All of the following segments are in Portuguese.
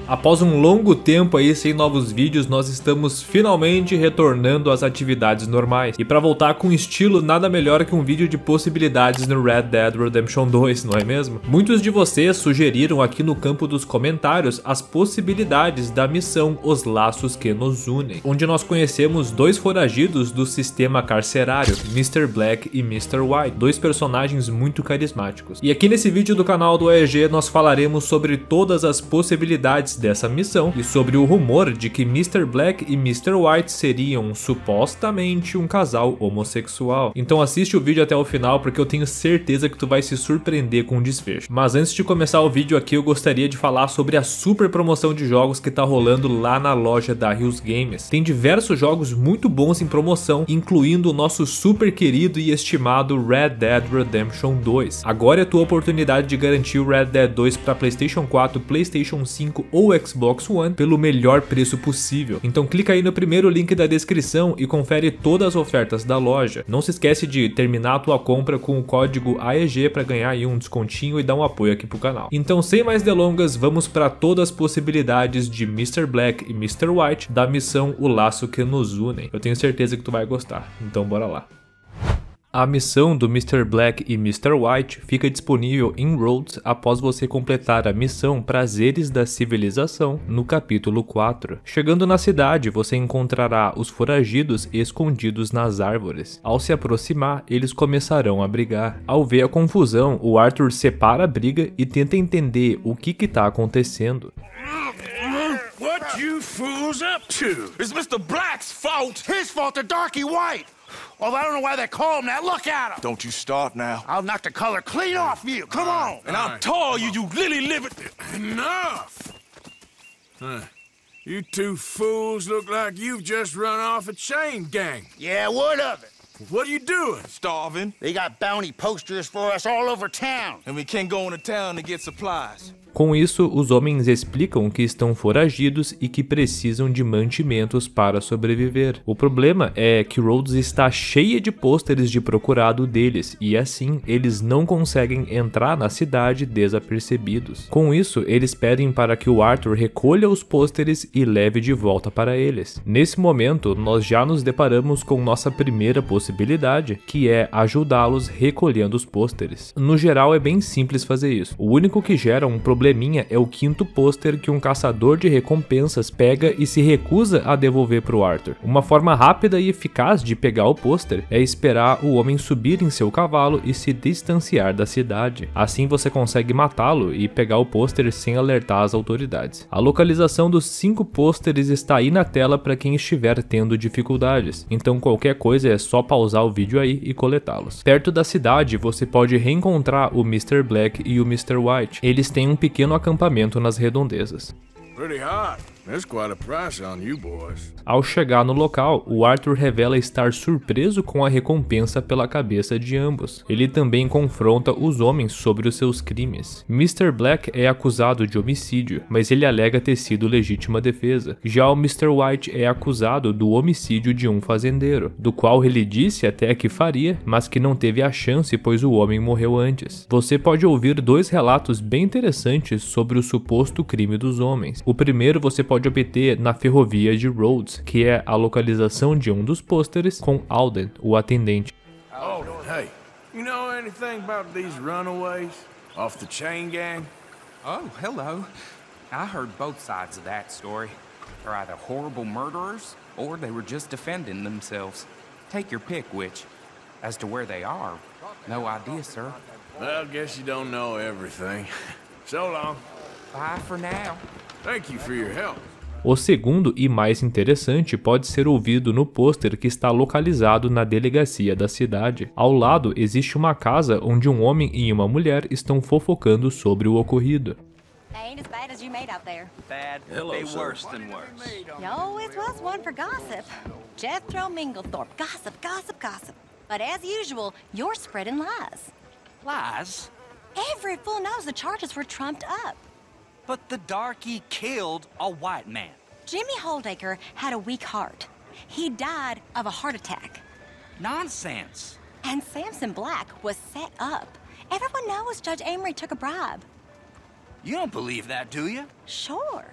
Após um longo tempo aí sem novos vídeos, nós estamos finalmente retornando às atividades normais. E para voltar com estilo, nada melhor que um vídeo de possibilidades no Red Dead Redemption 2, não é mesmo? Muitos de vocês sugeriram aqui no campo dos comentários as possibilidades da missão Os Laços que Nos Unem, onde nós conhecemos dois foragidos do sistema carcerário, Mr. Black e Mr. White, dois personagens muito carismáticos. E aqui nesse vídeo do canal do AEG nós falaremos sobre todas as possibilidades dessa missão e sobre o rumor de que Mr. Black e Mr. White seriam supostamente um casal homossexual. Então assiste o vídeo até o final porque eu tenho certeza que tu vai se surpreender com o desfecho. Mas antes de começar o vídeo aqui, eu gostaria de falar sobre a super promoção de jogos que tá rolando lá na loja da Rios Games. Tem diversos jogos muito bons em promoção, incluindo o nosso super querido e estimado Red Dead Redemption 2. Agora é a tua oportunidade de garantir o Red Dead 2 para PlayStation 4, PlayStation 5 ou Xbox One pelo melhor preço possível. Então clica aí no primeiro link da descrição e confere todas as ofertas da loja. Não se esquece de terminar a tua compra com o código AEG para ganhar aí um descontinho e dar um apoio aqui pro canal. Então sem mais delongas, vamos para todas as possibilidades de Mr. Black e Mr. White da missão O Laço que Nos Unem. Eu tenho certeza que tu vai gostar, então bora lá. A missão do Mr. Black e Mr. White fica disponível em Rhodes após você completar a missão Prazeres da Civilização no capítulo 4. Chegando na cidade, você encontrará os foragidos escondidos nas árvores. Ao se aproximar, eles começarão a brigar. Ao ver a confusão, o Arthur separa a briga e tenta entender o que está acontecendo. What you fools up to? It's Mr. Black's fault. His fault, the darky white. Well, I don't know why they call him that. Look at him. Don't you start now. I'll knock the color clean off you. Come on. And I'll tell you, you lily livered. Enough! You two fools look like you've just run off a chain gang. Yeah, what of it? What are you doing? Starving. They got bounty posters for us all over town. And we can't go into town to get supplies. Com isso, os homens explicam que estão foragidos e que precisam de mantimentos para sobreviver. O problema é que Rhodes está cheia de pôsteres de procurado deles e assim eles não conseguem entrar na cidade desapercebidos. Com isso, eles pedem para que o Arthur recolha os pôsteres e leve de volta para eles. Nesse momento, nós já nos deparamos com nossa primeira possibilidade, que é ajudá-los recolhendo os pôsteres. No geral, é bem simples fazer isso. O único que gera um probleminha é o quinto pôster que um caçador de recompensas pega e se recusa a devolver para o Arthur. Uma forma rápida e eficaz de pegar o pôster é esperar o homem subir em seu cavalo e se distanciar da cidade. Assim você consegue matá-lo e pegar o pôster sem alertar as autoridades. A localização dos 5 pôsteres está aí na tela para quem estiver tendo dificuldades, então qualquer coisa é só pausar o vídeo aí e coletá-los. Perto da cidade você pode reencontrar o Mr. Black e o Mr. White. Eles têm um pequeno acampamento nas redondezas. Pretty hot. That's quite a price on you boys. Ao chegar no local, o Arthur revela estar surpreso com a recompensa pela cabeça de ambos. Ele também confronta os homens sobre os seus crimes. Mr. Black é acusado de homicídio, mas ele alega ter sido legítima defesa. Já o Mr. White é acusado do homicídio de um fazendeiro, do qual ele disse até que faria, mas que não teve a chance pois o homem morreu antes. Você pode ouvir dois relatos bem interessantes sobre o suposto crime dos homens. O primeiro você pode obter na ferrovia de Rhodes, que é a localização de um dos pôsteres com Alden, o atendente. Oh, hey. You know anything about these runaways off the chain gang? Oh, hello. I heard both sides of that story. They're either horrible murderers or they were just defending themselves. Take your pick, which. As to where they are, no idea, sir. Well, guess you don't know everything. So long. Bye for now. Thank you for your help. O segundo e mais interessante pode ser ouvido no pôster que está localizado na delegacia da cidade. Ao lado existe uma casa onde um homem e uma mulher estão fofocando sobre o ocorrido. Ain't as bad as you made out there. Bad, they worse than worse. You always was one for gossip. Jethro Minglethorpe, gossip, gossip, gossip. But as usual, you're spreading lies. Lies? Every fool knows the charges were trumped up. But the darky killed a white man. Jimmy Holdacre had a weak heart. He died of a heart attack. Nonsense. And Samson Black was set up. Everyone knows Judge Amory took a bribe. You don't believe that, do you? Sure.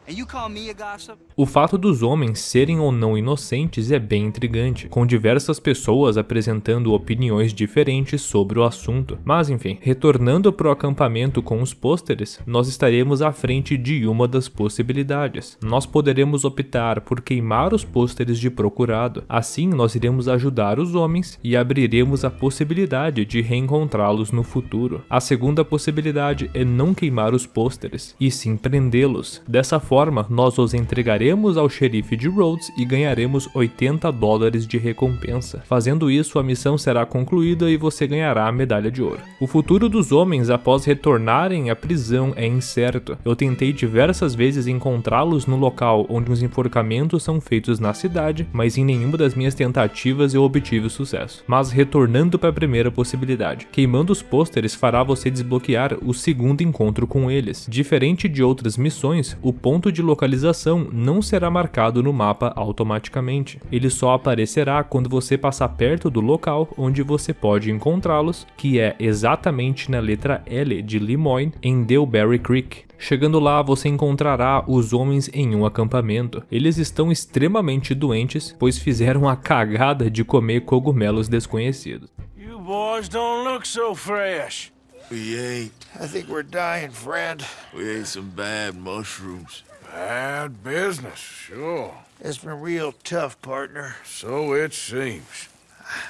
And you call me a gossip? O fato dos homens serem ou não inocentes é bem intrigante, com diversas pessoas apresentando opiniões diferentes sobre o assunto. Mas enfim, retornando para o acampamento com os pôsteres, nós estaremos à frente de uma das possibilidades. Nós poderemos optar por queimar os pôsteres de procurado. Assim, nós iremos ajudar os homens e abriremos a possibilidade de reencontrá-los no futuro. A segunda possibilidade é não queimar os pôsteres, e sim prendê-los. Dessa forma, nós os entregaremos ao xerife de Rhodes e ganharemos $80 de recompensa. Fazendo isso, a missão será concluída e você ganhará a medalha de ouro. O futuro dos homens após retornarem à prisão é incerto. Eu tentei diversas vezes encontrá-los no local onde os enforcamentos são feitos na cidade, mas em nenhuma das minhas tentativas eu obtive sucesso. Mas retornando para a primeira possibilidade, queimando os pôsteres fará você desbloquear o segundo encontro com eles. Diferente de outras missões, o ponto de localização não será marcado no mapa automaticamente. Ele só aparecerá quando você passar perto do local onde você pode encontrá-los, que é exatamente na letra L de Lemoyne, em Daleberry Creek. Chegando lá, você encontrará os homens em um acampamento. Eles estão extremamente doentes, pois fizeram a cagada de comer cogumelos desconhecidos. You boys don't look so fresh. We ain't. I think we're dying, friend. We ate some bad mushrooms. Bad business, sure. It's been real tough, partner. So it seems.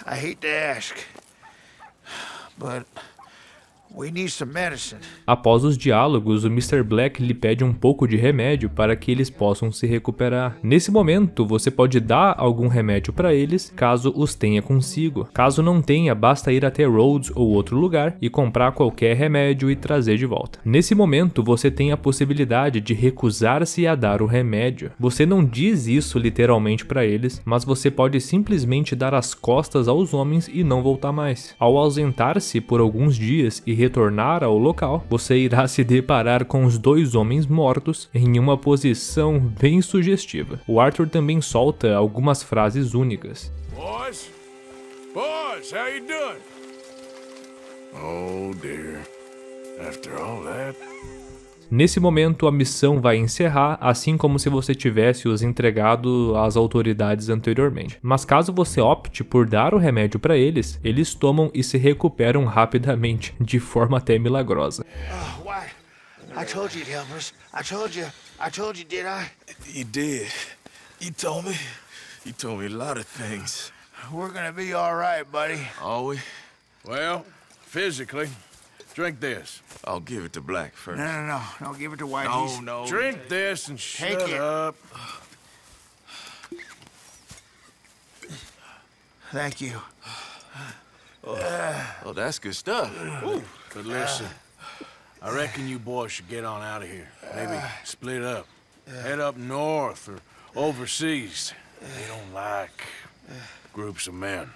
I hate to ask, but we need some medicine. Após os diálogos, o Mr. Black lhe pede um pouco de remédio para que eles possam se recuperar. Nesse momento, você pode dar algum remédio para eles, caso os tenha consigo. Caso não tenha, basta ir até Rhodes ou outro lugar e comprar qualquer remédio e trazer de volta. Nesse momento, você tem a possibilidade de recusar-se a dar o remédio. Você não diz isso literalmente para eles, mas você pode simplesmente dar as costas aos homens e não voltar mais. Ao ausentar-se por alguns dias e retornar ao local, você irá se deparar com os dois homens mortos em uma posição bem sugestiva. O Arthur também solta algumas frases únicas. Boys? Boys, how you doing? Oh dear. After all that... Nesse momento, a missão vai encerrar, assim como se você tivesse os entregado às autoridades anteriormente. Mas caso você opte por dar o remédio para eles, eles tomam e se recuperam rapidamente, de forma até milagrosa. Why? I told you, Elvis. I told you, did I? You did. You told me. You told me a lot of things. We're gonna be all right, buddy. Are we? Well, physically, drink this. I'll give it to Black first. No. Don't give it to White. No. Drink this and shut Take it. up. Thank you. Oh, that's good stuff. Ooh. But listen, I reckon you boys should get on out of here. Maybe split up. Head up north or overseas. They don't like groups of men.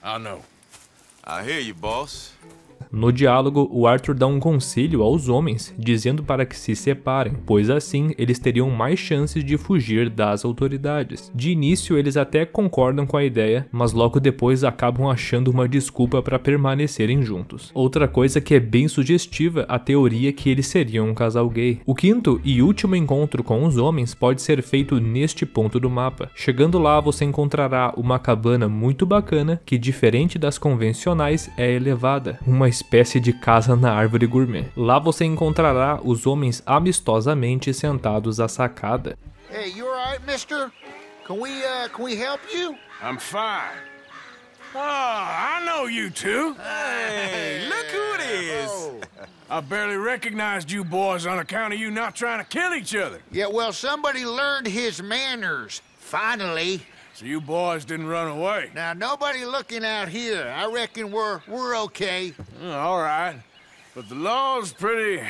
I know. I hear you, boss. No diálogo, o Arthur dá um conselho aos homens, dizendo para que se separem, pois assim eles teriam mais chances de fugir das autoridades. De início, eles até concordam com a ideia, mas logo depois acabam achando uma desculpa para permanecerem juntos. Outra coisa que é bem sugestiva, a teoria que eles seriam um casal gay. O quinto e último encontro com os homens pode ser feito neste ponto do mapa. Chegando lá, você encontrará uma cabana muito bacana, que diferente das convencionais, é elevada. Uma espécie de casa na árvore gourmet. Lá você encontrará os homens amistosamente sentados à sacada. Hey, you alright, mister? Can we help you? I'm fine. Oh, I know you two. Hey, look who it is. I barely recognized you boys on account of you not trying to kill each other. Yeah, well, somebody learned his manners. Finally. So you boys didn't run away. Now, nobody looking out here. I reckon we're okay. All right. But the law's pretty...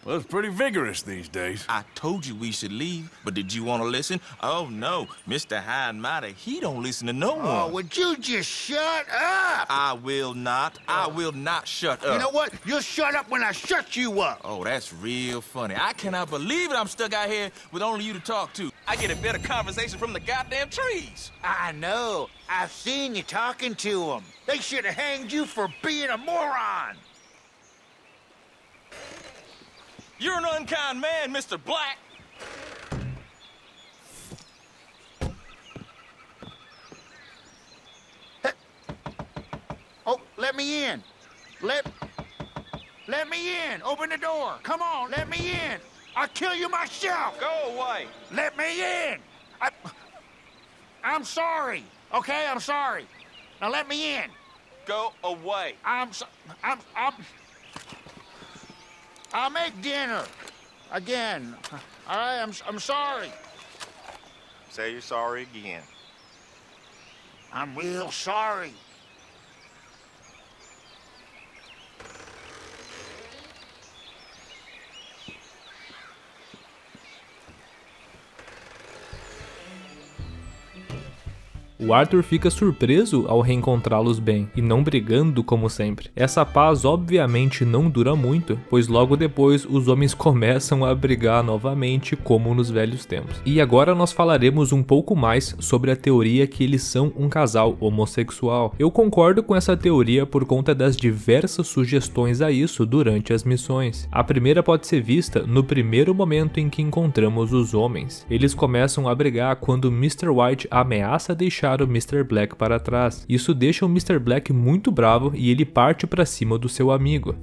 Well, it's pretty vigorous these days. I told you we should leave, but did you want to listen? Oh, no. Mr. High and Mighty, he don't listen to no one. Oh, would you just shut up? I will not. I will not shut up. You know what? You'll shut up when I shut you up. Oh, that's real funny. I cannot believe it. I'm stuck out here with only you to talk to. I get a better conversation from the goddamn trees. I know. I've seen you talking to them. They should have hanged you for being a moron. You're an unkind man, Mr. Black. let me in. Let me in. Open the door. Come on, let me in. I'll kill you myself. Go away. Let me in. I'm sorry. Okay, I'm sorry. Now let me in. Go away. I'll make dinner. Again. All right, I'm sorry. Say you're sorry again. I'm real sorry. O Arthur fica surpreso ao reencontrá-los bem, e não brigando como sempre. Essa paz obviamente não dura muito, pois logo depois os homens começam a brigar novamente como nos velhos tempos. E agora nós falaremos um pouco mais sobre a teoria que eles são um casal homossexual. Eu concordo com essa teoria por conta das diversas sugestões a isso durante as missões. A primeira pode ser vista no primeiro momento em que encontramos os homens. Eles começam a brigar quando Mr. White ameaça deixar o Mr. Black para trás. Isso deixa o Mr. Black muito bravo e ele parte para cima do seu amigo.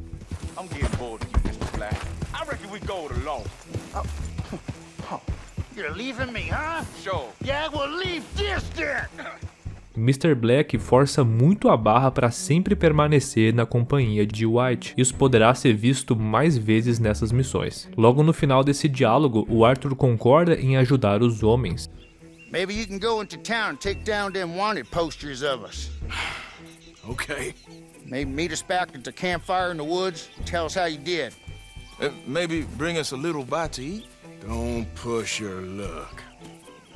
Mr. Black força muito a barra para sempre permanecer na companhia de White. Isso poderá ser visto mais vezes nessas missões. Logo no final desse diálogo, o Arthur concorda em ajudar os homens. Maybe you can go into town and take down them wanted posters of us. Okay. Maybe meet us back at the campfire in the woods and tell us how you did. Maybe bring us a little bite to eat. Don't push your luck.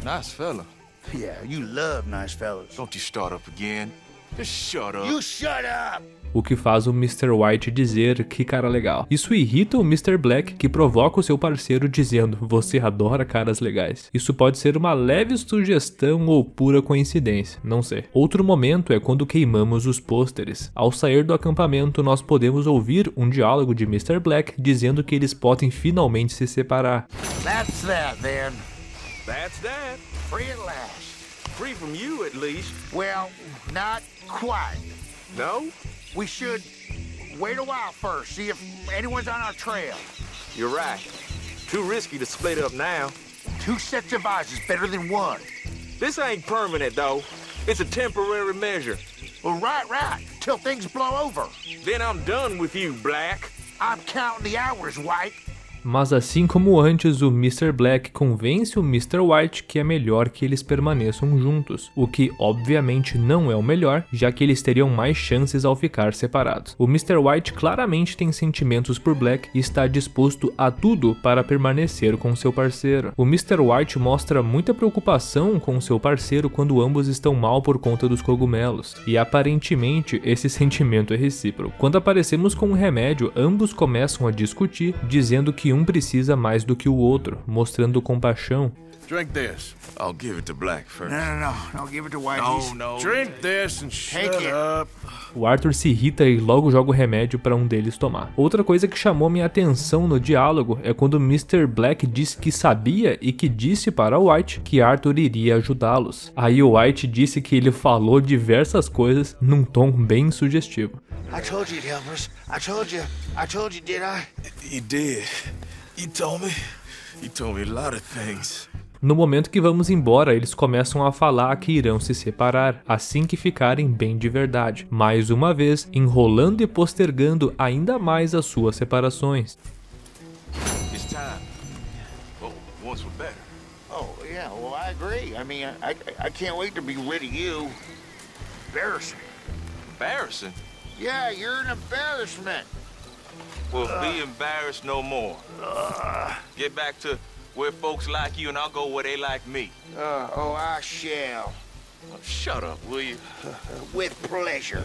Nice fella. Yeah, you love nice fellas. Don't you start up again. Just shut up. You shut up! O que faz o Mr. White dizer que cara legal. Isso irrita o Mr. Black, que provoca o seu parceiro dizendo: você adora caras legais. Isso pode ser uma leve sugestão ou pura coincidência, não sei. Outro momento é quando queimamos os pôsteres. Ao sair do acampamento, nós podemos ouvir um diálogo de Mr. Black dizendo que eles podem finalmente se separar. That's that, then. That's that. Free at last. Free from you, at least. Well, not quite. No? We should wait a while first, see if anyone's on our trail. You're right. Too risky to split up now. 2 sets of eyes is better than 1. This ain't permanent, though. It's a temporary measure. Well, right. Till things blow over. Then I'm done with you, Black. I'm counting the hours, White. Mas assim como antes, o Mr. Black convence o Mr. White que é melhor que eles permaneçam juntos, o que obviamente não é o melhor, já que eles teriam mais chances ao ficar separados. O Mr. White claramente tem sentimentos por Black e está disposto a tudo para permanecer com seu parceiro. O Mr. White mostra muita preocupação com seu parceiro quando ambos estão mal por conta dos cogumelos, e aparentemente esse sentimento é recíproco. Quando aparecemos com um remédio, ambos começam a discutir, dizendo que um precisa mais do que o outro, mostrando compaixão. Drink this. I'll give it to Black first. No, give it to White. No. Drink this and shut up. O Arthur se irrita e logo joga o remédio para um deles tomar. Outra coisa que chamou minha atenção no diálogo é quando Mr. Black disse que sabia e que disse para White que Arthur iria ajudá-los. Aí o White disse que ele falou diversas coisas num tom bem sugestivo. I told you, Elvis. I told you, did I? You did. You told me a lot of things. No momento que vamos embora, eles começam a falar que irão se separar assim que ficarem bem de verdade, mais uma vez enrolando e postergando ainda mais as suas separações. It's time. Well, once we're better. Oh, yeah, well, I agree. I mean, I can't wait to be rid of you. Embarrassing. Embarrassing? Yeah, you're an embarrassment. Well, be embarrassed no more. Get back to where folks like you and I'll go where they like me. I shall. Shut up, will you? With pleasure.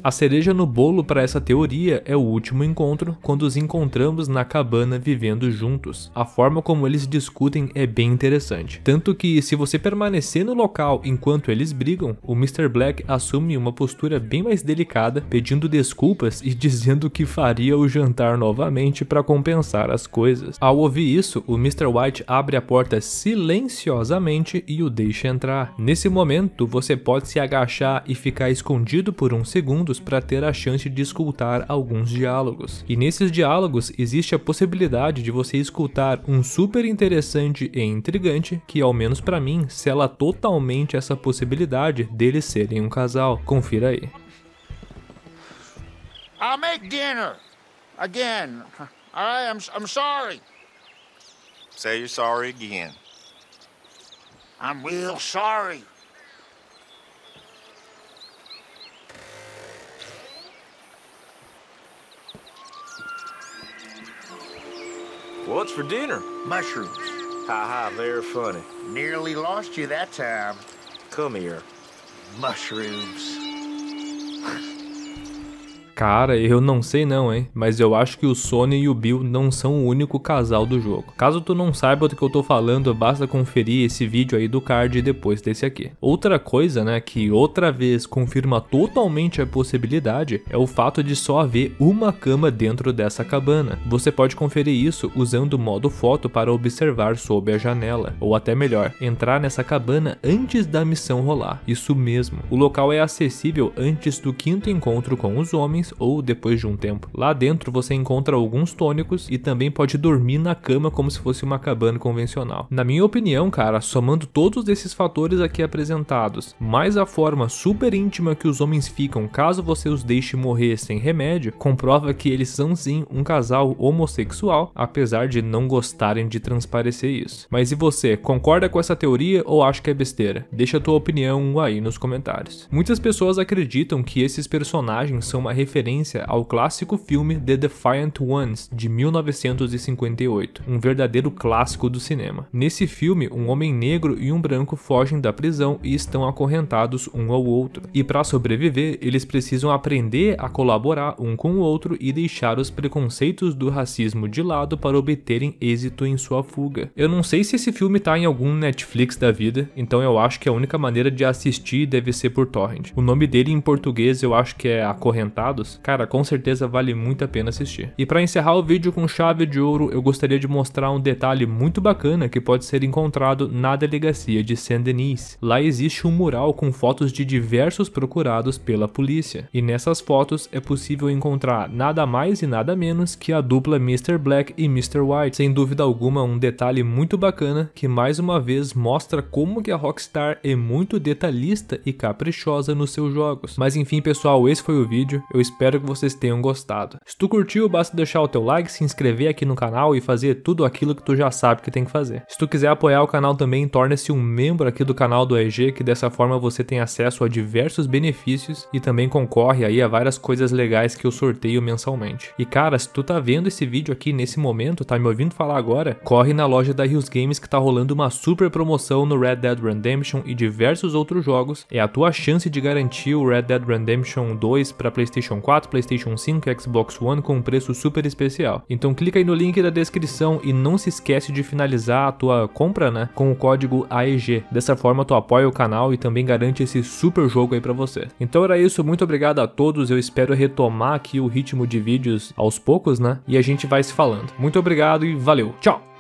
A cereja no bolo para essa teoria é o último encontro, quando os encontramos na cabana vivendo juntos. A forma como eles discutem é bem interessante. Tanto que, se você permanecer no local enquanto eles brigam, o Mr. Black assume uma postura bem mais delicada, pedindo desculpas e dizendo que faria o jantar novamente para compensar as coisas. Ao ouvir isso, o Mr. White abre a porta silenciosamente e o deixa entrar. Nesse momento, você pode se agachar e ficar escondido por um segundo, comandos para ter a chance de escutar alguns diálogos. E nesses diálogos existe a possibilidade de você escutar um super interessante e intrigante que, ao menos para mim, sela totalmente essa possibilidade deles serem um casal. Confira aí. I'll make dinner. Again. All right, I'm sorry. Say you're sorry again. I'm real sorry. What's for dinner? Mushrooms. Ha ha, very funny. Nearly lost you that time. Come here. Mushrooms. Cara, eu não sei não, hein, mas eu acho que o Sonny e o Bill não são o único casal do jogo. Caso tu não saiba do que eu tô falando, basta conferir esse vídeo aí do card depois desse aqui. Outra coisa, né, que outra vez confirma totalmente a possibilidade é o fato de só haver uma cama dentro dessa cabana. Você pode conferir isso usando o modo foto para observar sob a janela, ou até melhor, entrar nessa cabana antes da missão rolar. Isso mesmo, o local é acessível antes do 5º encontro com os homens ou depois de um tempo. Lá dentro você encontra alguns tônicos e também pode dormir na cama como se fosse uma cabana convencional. Na minha opinião, cara, somando todos esses fatores aqui apresentados, mais a forma super íntima que os homens ficam caso você os deixe morrer sem remédio, comprova que eles são sim um casal homossexual, apesar de não gostarem de transparecer isso. Mas e você, concorda com essa teoria ou acha que é besteira? Deixa a tua opinião aí nos comentários. Muitas pessoas acreditam que esses personagens são uma referência ao clássico filme The Defiant Ones, de 1958, um verdadeiro clássico do cinema. Nesse filme, um homem negro e um branco fogem da prisão e estão acorrentados um ao outro. E para sobreviver, eles precisam aprender a colaborar um com o outro e deixar os preconceitos do racismo de lado para obterem êxito em sua fuga. Eu não sei se esse filme tá em algum Netflix da vida, então eu acho que a única maneira de assistir deve ser por torrent. O nome dele em português eu acho que é Acorrentados. Cara, com certeza vale muito a pena assistir. E para encerrar o vídeo com chave de ouro, eu gostaria de mostrar um detalhe muito bacana que pode ser encontrado na delegacia de Saint-Denis. Lá existe um mural com fotos de diversos procurados pela polícia. E nessas fotos é possível encontrar nada mais e nada menos que a dupla Mr. Black e Mr. White. Sem dúvida alguma, um detalhe muito bacana que mais uma vez mostra como que a Rockstar é muito detalhista e caprichosa nos seus jogos. Mas enfim, pessoal, esse foi o vídeo. Eu espero que vocês tenham gostado. Se tu curtiu, basta deixar o teu like, se inscrever aqui no canal e fazer tudo aquilo que tu já sabe que tem que fazer. Se tu quiser apoiar o canal também, torne-se um membro aqui do canal do EG, que dessa forma você tem acesso a diversos benefícios e também concorre aí a várias coisas legais que eu sorteio mensalmente. E cara, se tu tá vendo esse vídeo aqui nesse momento, tá me ouvindo falar agora, corre na loja da Rios Games que tá rolando uma super promoção no Red Dead Redemption e diversos outros jogos. É a tua chance de garantir o Red Dead Redemption 2 para PlayStation 4, PlayStation 5 e Xbox One com um preço super especial. Então clica aí no link da descrição e não se esquece de finalizar a tua compra, né, com o código AEG. Dessa forma tu apoia o canal e também garante esse super jogo aí pra você. Então era isso, muito obrigado a todos, eu espero retomar aqui o ritmo de vídeos aos poucos, né, e a gente vai se falando. Muito obrigado e valeu, tchau!